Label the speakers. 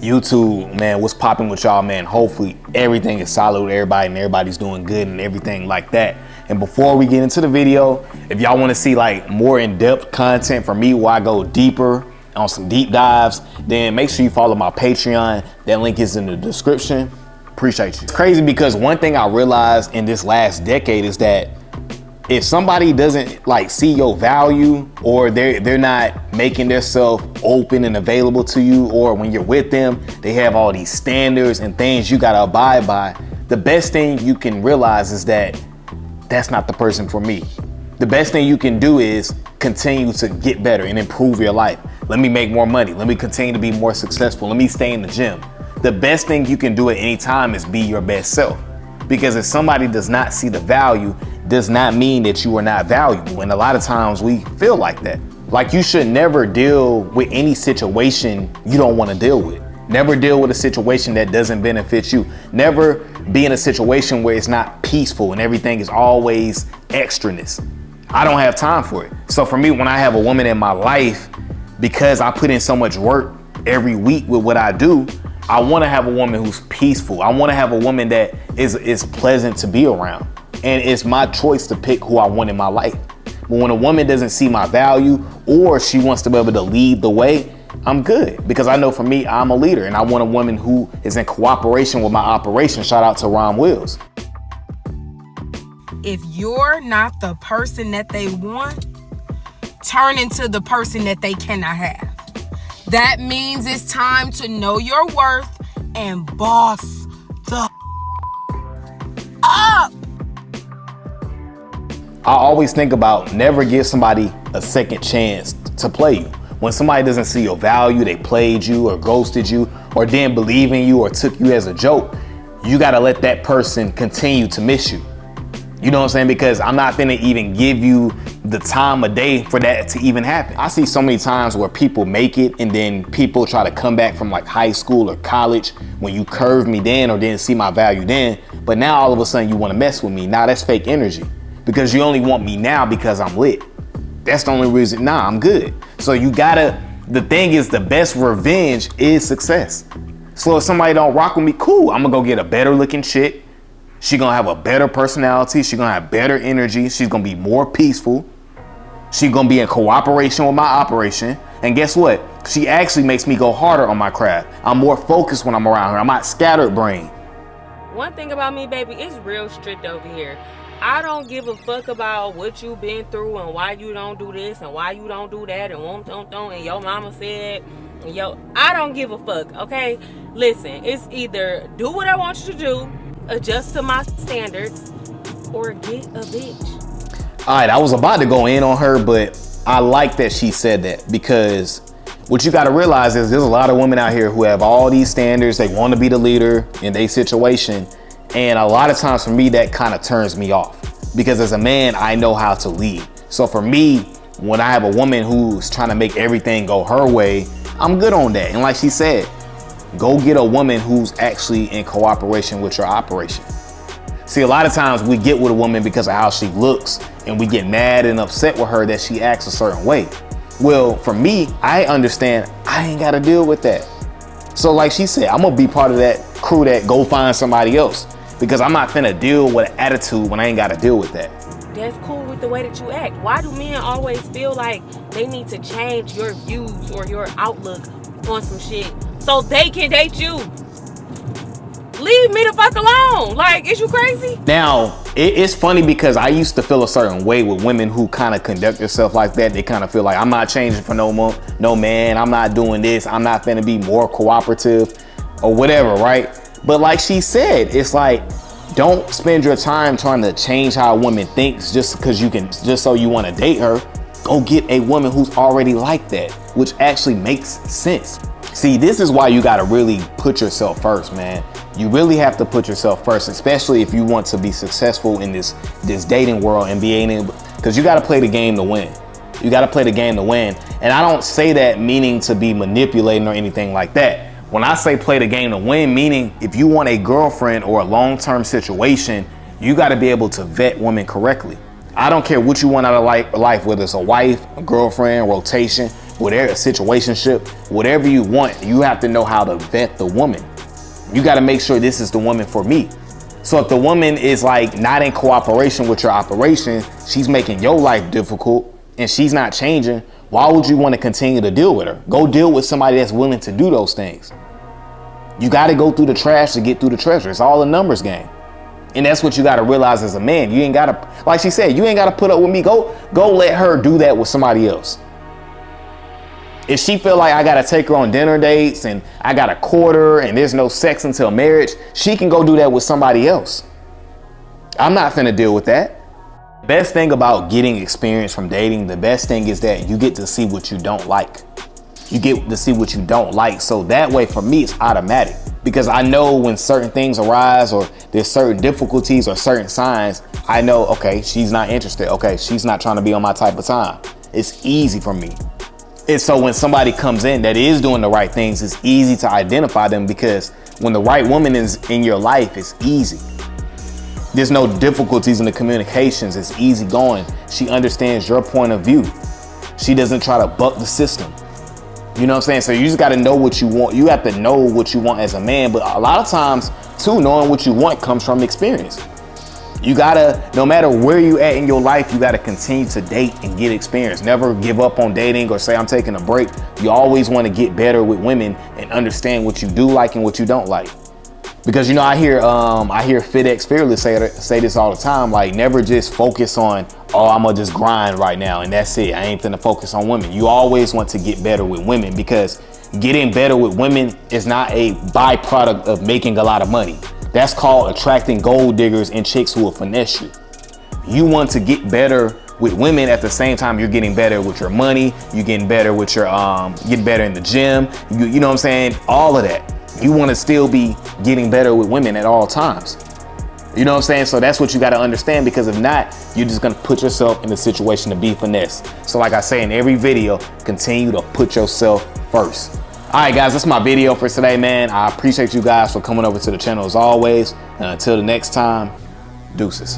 Speaker 1: YouTube, man, what's popping with y'all, man? Hopefully everything is solid with everybody and everybody's doing good and everything like that. And before we get into the video, if y'all want to see like more in-depth content from me where I go deeper on some deep dives, then make sure you follow my Patreon. That link is in the description. Appreciate you. It's crazy because one thing I realized in this last decade is that if somebody doesn't like see your value, or they're not making themselves open and available to you, or when you're with them, they have all these standards and things you gotta abide by, the best thing you can realize is that that's not the person for me. The best thing you can do is continue to get better and improve your life. Let me make more money. Let me continue to be more successful. Let me stay in the gym. The best thing you can do at any time is be your best self. Because if somebody does not see the value, does not mean that you are not valuable. And a lot of times we feel like that. Like you should never deal with any situation you don't want to deal with. Never deal with a situation that doesn't benefit you. Never be in a situation where it's not peaceful and everything is always extraness. I don't have time for it. So for me, when I have a woman in my life, because I put in so much work every week with what I do, I want to have a woman who's peaceful. I want to have a woman that is pleasant to be around. And it's my choice to pick who I want in my life. But when a woman doesn't see my value, or she wants to be able to lead the way, I'm good. Because I know for me, I'm a leader and I want a woman who is in cooperation with my operation. Shout out to Ron Wills.
Speaker 2: If you're not the person that they want, turn into the person that they cannot have. That means it's time to know your worth and boss the up.
Speaker 1: I always think about never give somebody a second chance to play you. When somebody doesn't see your value, they played you or ghosted you or didn't believe in you or took you as a joke, you gotta let that person continue to miss you. You know what I'm saying? Because I'm not gonna even give you the time of day for that to even happen. I see so many times where people make it and then people try to come back from like high school or college when you curved me then or didn't see my value then, but now all of a sudden you wanna mess with me. Now that's fake energy because you only want me now because I'm lit. That's the only reason. Nah, I'm good. So you gotta, the thing is the best revenge is success. So if somebody don't rock with me, cool, I'm gonna go get a better looking chick. She's gonna have a better personality. She's gonna have better energy. She's gonna be more peaceful. She's gonna be in cooperation with my operation. And guess what? She actually makes me go harder on my craft. I'm more focused when I'm around her. I'm not scattered brain.
Speaker 3: One thing about me, baby, it's real strict over here. I don't give a fuck about what you've been through and why you don't do this and why you don't do that and and your mama said, and I don't give a fuck, okay? Listen, it's either do what I want you to do, adjust to my standards, or get a bitch.
Speaker 1: All right, I was about to go in on her, but I like that she said that because what you got to realize is there's a lot of women out here who have all these standards. They want to be the leader in their situation. And a lot of times for me, that kind of turns me off because as a man, I know how to lead. So for me, when I have a woman who's trying to make everything go her way, I'm good on that. And like she said, go get a woman who's actually in cooperation with your operation. See, a lot of times we get with a woman because of how she looks and we get mad and upset with her that she acts a certain way. Well, for me, I understand I ain't got to deal with that. So like she said, I'm gonna be part of that crew that go find somebody else because I'm not finna deal with an attitude when I ain't got to deal with that.
Speaker 3: That's cool with the way that you act. Why do men always feel like they need to change your views or your outlook on some shit so they can date you? Leave me the fuck alone. Like, is you crazy?
Speaker 1: Now, it's funny because I used to feel a certain way with women who kind of conduct themselves like that. They kind of feel like I'm not changing for no man. I'm not doing this. I'm not gonna be more cooperative or whatever, right? But like she said, it's like, don't spend your time trying to change how a woman thinks just so you want to date her. Go get a woman who's already like that, which actually makes sense. See, this is why you got to really put yourself first, man. You really have to put yourself first, especially if you want to be successful in this dating world and be able, because you got to play the game to win. You got to play the game to win. And I don't say that meaning to be manipulating or anything like that. When I say play the game to win, meaning if you want a girlfriend or a long-term situation, you got to be able to vet women correctly. I don't care what you want out of life, whether it's a wife, a girlfriend, rotation. whatever situationship, whatever you want, you have to know how to vet the woman. You got to make sure this is the woman for me. So if the woman is like not in cooperation with your operation, she's making your life difficult and she's not changing, why would you want to continue to deal with her? Go deal with somebody that's willing to do those things. You got to go through the trash to get through the treasure. It's all a numbers game. And that's what you got to realize as a man. You ain't got to, like she said, you ain't got to put up with me. Go let her do that with somebody else. If she feel like I got to take her on dinner dates and I got to court her and there's no sex until marriage, she can go do that with somebody else. I'm not finna deal with that. Best thing about getting experience from dating, the best thing is that you get to see what you don't like. You get to see what you don't like. So that way for me, it's automatic because I know when certain things arise or there's certain difficulties or certain signs, I know, okay, she's not interested. Okay, she's not trying to be on my type of time. It's easy for me. And so when somebody comes in that is doing the right things, it's easy to identify them because when the right woman is in your life, it's easy. There's no difficulties in the communications. It's easy going. She understands your point of view. She doesn't try to buck the system. You know what I'm saying? So you just got to know what you want. You have to know what you want as a man. But a lot of times, too, knowing what you want comes from experience. You gotta, no matter where you at in your life, you gotta continue to date and get experience. Never give up on dating or say I'm taking a break. You always want to get better with women and understand what you do like and what you don't like. Because you know, I hear FedEx Fearless say this all the time. Like, never just focus on, oh, I'm gonna just grind right now and that's it. I ain't gonna focus on women. You always want to get better with women because getting better with women is not a byproduct of making a lot of money. That's called attracting gold diggers and chicks who will finesse you. You want to get better with women at the same time you're getting better with your money, you're getting better with your getting better in the gym, you know what I'm saying? All of that. You want to still be getting better with women at all times. You know what I'm saying? So that's what you got to understand, because if not, you're just going to put yourself in a situation to be finessed. So like I say in every video, continue to put yourself first. All right, guys, that's my video for today, man. I appreciate you guys for coming over to the channel as always. And until the next time, deuces.